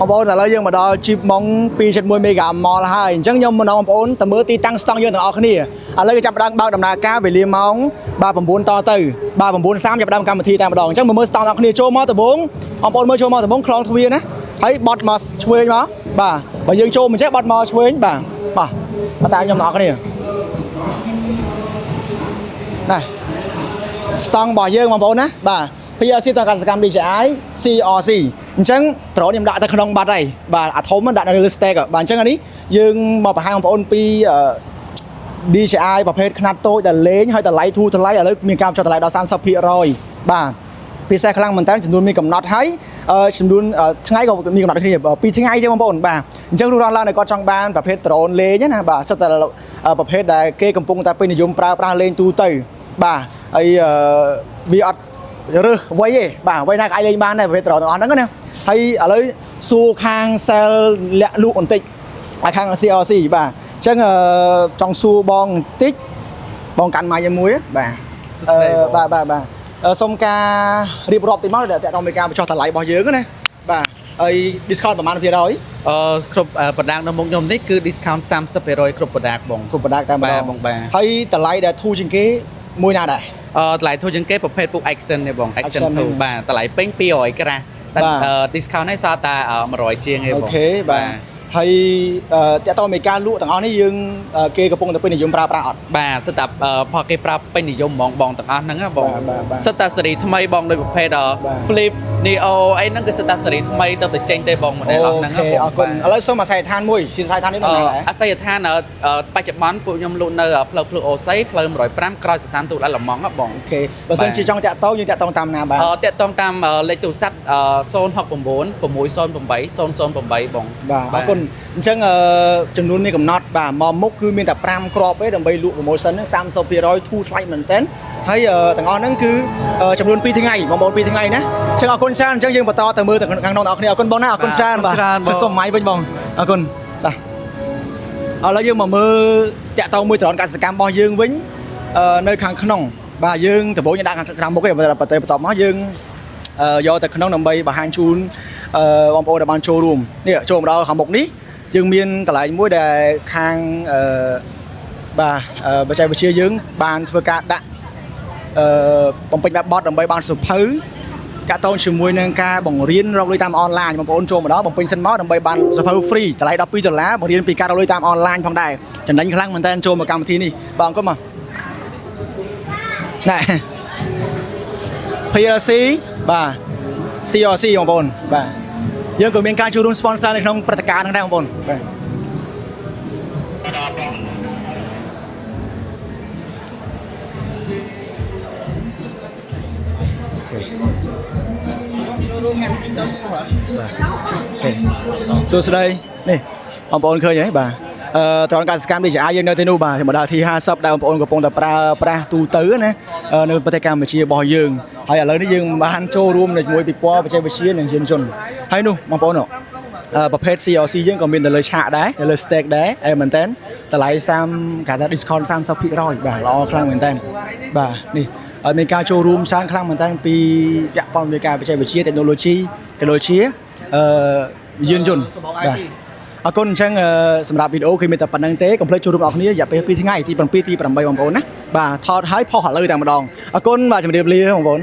បងប្អូនឥឡូវយើងមកដល់ chip ម៉ង2.1 មេហ្គាម៉លហើយអញ្ចឹងខ្ញុំមកបងប្អូនតើមើលទីតាំងស្តង់យើងទាំងអស់គ្នាឥឡូវគេចាប់ផ្ដើមបើកដំណើរការវេលាម៉ោងបាទ9តទៅបាទ9:30ចាប់ផ្ដើមកម្មវិធីតែម្ដងអញ្ចឹងមើលស្តង់ទាំងអស់គ្នាចូលមកដំបូងបងប្អូនមើលចូលមកដំបូងខ្លងទ្វារណាហើយបត់មកឆ្វេងមកបាទបើយើងចូលមិនចេះបត់មកឆ្វេងបាទតាមខ្ញុំទាំងអស់គ្នាណែស្តង់របស់យើងបងប្អូនណាបាទ PLC តកសកម្ម DJI CRC អញ្ចឹងដ្រូនខ្ញុំដាក់ទៅក្នុងបាត់ហើយបាទអាធំដាក់នៅលើ stack បាទអញ្ចឹងអានេះយើងមកបង្ហាញបងប្អូនពី DJI ប្រភេទខ្នាតតូចដែលលេងហើយតម្លៃធូរថ្លៃឥឡូវមានការបញ្ចុះតម្លៃដល់ 30% បាទពិសេសខ្លាំងមែនតើចំនួនមានកំណត់ហើយចំនួនថ្ងៃក៏មានកំណត់គ្នា2ថ្ងៃទេបងប្អូនបាទអញ្ចឹងរួមឡើងតែគាត់ចង់បានប្រភេទដ្រូនលេងណាបាទសិតតែប្រភេទដែលគេកំពុងតែពេញនិយមប្រើប្រាស់លេងទូទៅបាទហើយវាអត់រើសវ័យទេបាទវ័យណាក៏អាចលេងបានដែរប្រភេទដ្រូនទាំងអស់ហ្នឹងណាហើយឥឡូវសួរខាង sell លាក់លក់បន្តិចឲ្យខាង CRC បាទអញ្ចឹងចង់សួរបងបន្តិចបងកាន់ម៉ាយមួយបាទបាទសុំការរៀបរាប់តិចមកតើតើមានការបញ្ចុះតម្លៃរបស់យើងណាបាទហើយ discount ប្រហែល%គ្រប់ប្រដាកនៅមុខខ្ញុំនេះគឺ discount 30% គ្រប់ប្រដាកបងគ្រប់ប្រដាកតែម្ដងបងបាទហើយតម្លៃដែលធូរជាងគេមួយណាដែរតម្លៃធូរជាងគេប្រភេទពួក Action នេះបង Action 2បាទតម្លៃពេញ200ក្រាស់តែ discount នេះសល់តែ100ជាងឯងបងអូខេបាទហើយតើតើមានការលក់ទាំងអស់នេះយើងគេកំពុងតែពេញនិយមប្រើប្រាស់អត់បាទសិតតែផលគេប្រើពេញនិយមហ្មងបងទាំងអស់ហ្នឹងបងសិតតែស៊េរីថ្មីបងដោយប្រភេទ Flip Neo អីហ្នឹងគឺសិតតែស៊េរីថ្មីទៅចេញទេបង model អស់ហ្នឹងបងអរគុណឥឡូវសូមអាស័យដ្ឋានមួយអាស័យដ្ឋាននេះនៅណាដែរអាស័យដ្ឋានបច្ចុប្បន្នពួកខ្ញុំលក់នៅផ្លូវភ្លឺអូស័យផ្លូវ105ក្រោយស្ថានទូតឡឡម៉ង់បងអូខេបើសិនជាចង់តាក់ទងយើងតាក់ទងតាមណាបាទតាក់ទងតាមលេខទូរស័ព្ទ069 608 008បងបាទអរគុណអញ្ចឹងចំនួនមានកំណត់បាទមកមុខគឺមានតែ5គ្រាប់ទេដើម្បីលក់ promotion ហ្នឹង 30% ធូរថ្លៃមែនទែនហើយទាំងអស់ហ្នឹងគឺចំនួន2ថ្ងៃបងប្អូន2ថ្ងៃណាអញ្ចឹងអរគុណច្រើនអញ្ចឹងយើងបន្តទៅមើលខាងក្នុងអ្នកគ្នាអរគុណបងណាអរគុណច្រើនបាទសូមម៉ៃវិញបងអរគុណបាទឥឡូវយើងមកមើលតាក់ទងមួយត្រង់កសិកម្មរបស់យើងវិញនៅខាងក្នុងបាទយើងដំបូងយើងដាក់ខាងមុខទេបន្ទាប់មកយើងយកទៅក្នុងដើម្បីបង្ហាញជូនបងប្អូនដែលបានចូលរួមនេះចូលមកដល់ខាងមុខនេះយើងមានកន្លែងមួយដែលខាងបាទបច្ចេកវិទ្យាយើងបានធ្វើការដាក់បំពេញបែបបត់ដើម្បីបានសភៅតាក់ទងជាមួយនឹងការបង្រៀនរកលុយតាមអនឡាញបងប្អូនចូលមកដល់បំពេញសិនមកដើម្បីបានសភៅ free តម្លៃ$12បង្រៀនពីការរកលុយតាមអនឡាញផងដែរចំណេញខ្លាំងមែនតើចូលមកកម្មវិធីនេះបាទអង្គមកណែ PLC បាទ CRC បងប្អូនបាទយើងក៏មានការចូលរួម sponsor នៅក្នុងព្រឹត្តិការណ៍ហ្នឹងដែរបងប្អូនបាទសួស្ដីនេះបងប្អូនឃើញហ៎បាទត្រង់កសិកម្ម DJI យើងនៅទីនោះបាទមកដល់ទី50ដែលបងប្អូនកំពុងតែប្រើប្រាស់ទូទៅណានៅប្រទេសកម្ពុជារបស់យើងហើយឥឡូវនេះយើងបានចូលរួមជាមួយពិព័រណ៍បច្ចេកវិទ្យានិងយានយន្តហើយនោះបងប្អូនប្រភេទ CRC យើងក៏មាននៅលើឆាកដែរនៅលើ stack ដែរមែនតើតម្លៃគេថា discount 30% បាទល្អខ្លាំងមែនតើបាទនេះហើយមានការចូលរួមច្រើនខ្លាំងមែនតើពីពាក់ព័ន្ធvớiការបច្ចេកវិទ្យា technology ក៏ដូចជាយានយន្តបាទអរគុណអញ្ចឹងសម្រាប់វីដេអូគឺមានតែប៉ុណ្្នឹងទេកុំភ្លេចចូលរួមអរគ្នារយៈពេល2ថ្ងៃទី7ទី8បងប្អូនណាបាទថតឲ្យផុសឥឡូវតែម្ដងអរគុណបាទជម្រាបលាបងប្អូន